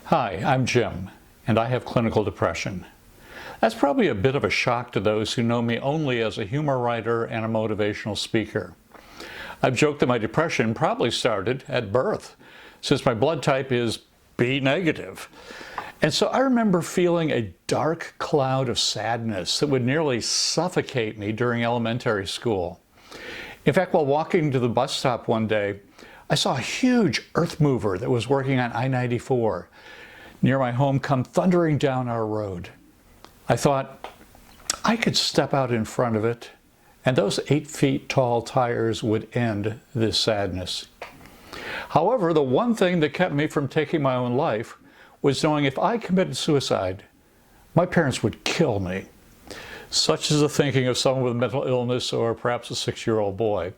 Hi, I'm Jim, and I have clinical depression. That's probably a bit of a shock to those who know me only as a humor writer and a motivational speaker. I've joked that my depression probably started at birth, since my blood type is B negative. And so I remember feeling a dark cloud of sadness that would nearly suffocate me during elementary school. In fact, while walking to the bus stop one day, I saw a huge earth mover that was working on I-94 near my home come thundering down our road. I thought I could step out in front of it, and those 8 feet tall tires would end this sadness. However, the one thing that kept me from taking my own life was knowing if I committed suicide, my parents would kill me. Such is the thinking of someone with mental illness or perhaps a 6-year-old boy.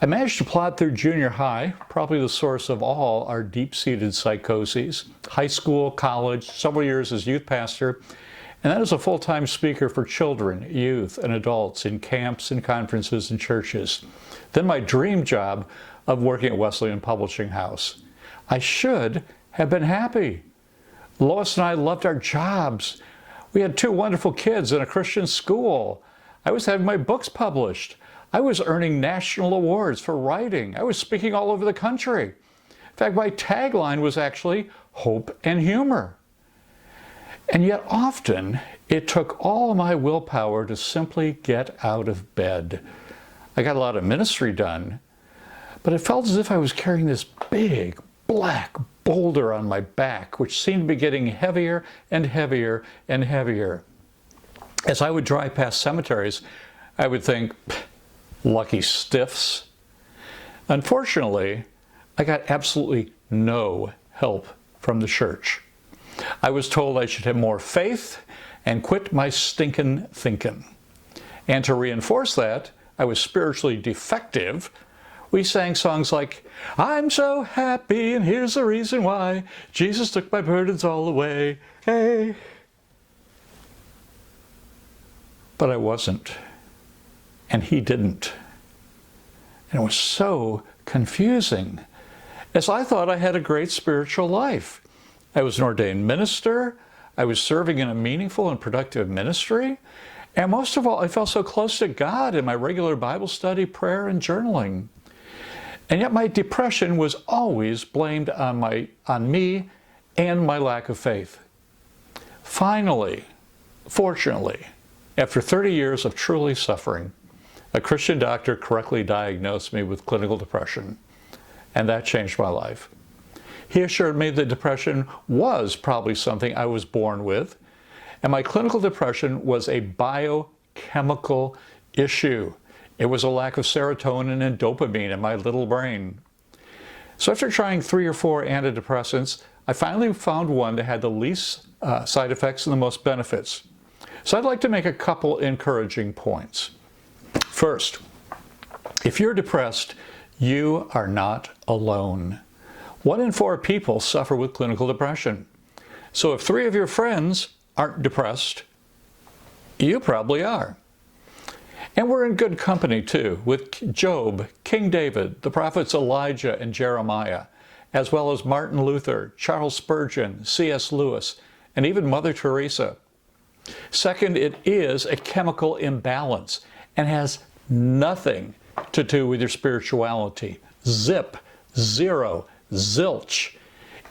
I managed to plod through junior high, probably the source of all our deep-seated psychoses, high school, college, several years as youth pastor, and then as a full-time speaker for children, youth, and adults in camps and conferences and churches. Then my dream job of working at Wesleyan Publishing House. I should have been happy. Lois and I loved our jobs. We had 2 wonderful kids in a Christian school. I was having my books published. I was earning national awards for writing. I was speaking all over the country. In fact, my tagline was actually hope and humor. And yet often, it took all my willpower to simply get out of bed. I got a lot of ministry done, but it felt as if I was carrying this big, black boulder on my back, which seemed to be getting heavier and heavier and heavier. As I would drive past cemeteries, I would think, lucky stiffs. Unfortunately, I got absolutely no help from the church. I was told I should have more faith and quit my stinkin' thinking. And to reinforce that, I was spiritually defective. We sang songs like, I'm so happy and here's the reason why, Jesus took my burdens all away, hey. But I wasn't. And he didn't. And it was so confusing, as I thought I had a great spiritual life. I was an ordained minister, I was serving in a meaningful and productive ministry, and most of all, I felt so close to God in my regular Bible study, prayer, and journaling. And yet my depression was always blamed on me and my lack of faith. Finally, fortunately, after 30 years of truly suffering, a Christian doctor correctly diagnosed me with clinical depression, and that changed my life. He assured me that depression was probably something I was born with, and my clinical depression was a biochemical issue. It was a lack of serotonin and dopamine in my little brain. So after trying 3 or 4 antidepressants, I finally found one that had the least side effects and the most benefits. So I'd like to make a couple encouraging points. First, if you're depressed, you are not alone. 1 in 4 people suffer with clinical depression. So if 3 of your friends aren't depressed, you probably are. And we're in good company too, with Job, King David, the prophets Elijah and Jeremiah, as well as Martin Luther, Charles Spurgeon, C.S. Lewis, and even Mother Teresa. Second, it is a chemical imbalance and has nothing to do with your spirituality. Zip, zero, zilch.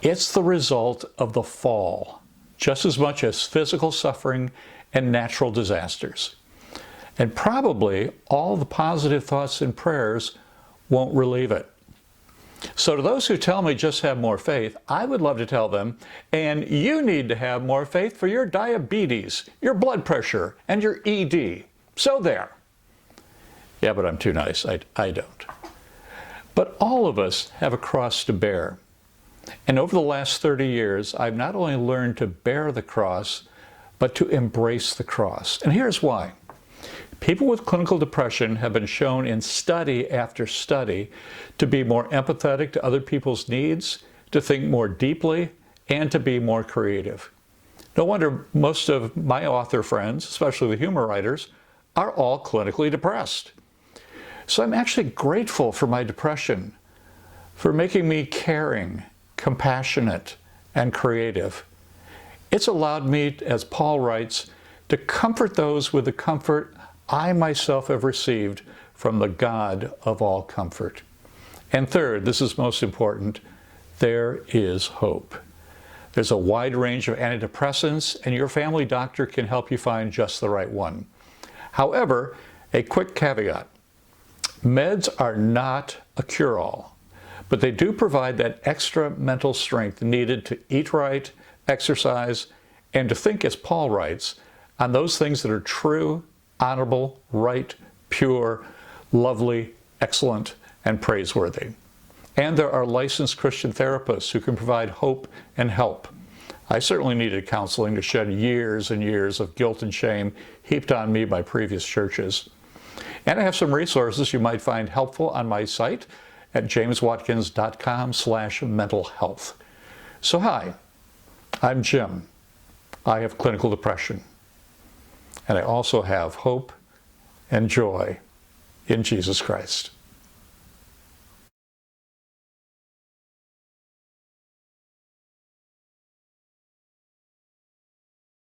It's the result of the fall, just as much as physical suffering and natural disasters. And probably all the positive thoughts and prayers won't relieve it. So to those who tell me just have more faith, I would love to tell them, and you need to have more faith for your diabetes, your blood pressure, and your ED. So there. Yeah, but I'm too nice. I don't. But all of us have a cross to bear. And over the last 30 years, I've not only learned to bear the cross, but to embrace the cross. And here's why. People with clinical depression have been shown in study after study to be more empathetic to other people's needs, to think more deeply, and to be more creative. No wonder most of my author friends, especially the humor writers, are all clinically depressed. So I'm actually grateful for my depression, for making me caring, compassionate, and creative. It's allowed me, as Paul writes, to comfort those with the comfort I myself have received from the God of all comfort. And third, this is most important, there is hope. There's a wide range of antidepressants, and your family doctor can help you find just the right one. However, a quick caveat. Meds are not a cure-all, but they do provide that extra mental strength needed to eat right, exercise, and to think, as Paul writes, on those things that are true, honorable, right, pure, lovely, excellent, and praiseworthy. And there are licensed Christian therapists who can provide hope and help. I certainly needed counseling to shed years and years of guilt and shame heaped on me by previous churches. And I have some resources you might find helpful on my site at jameswatkins.com/mental health. So hi, I'm Jim. I have clinical depression. And I also have hope and joy in Jesus Christ.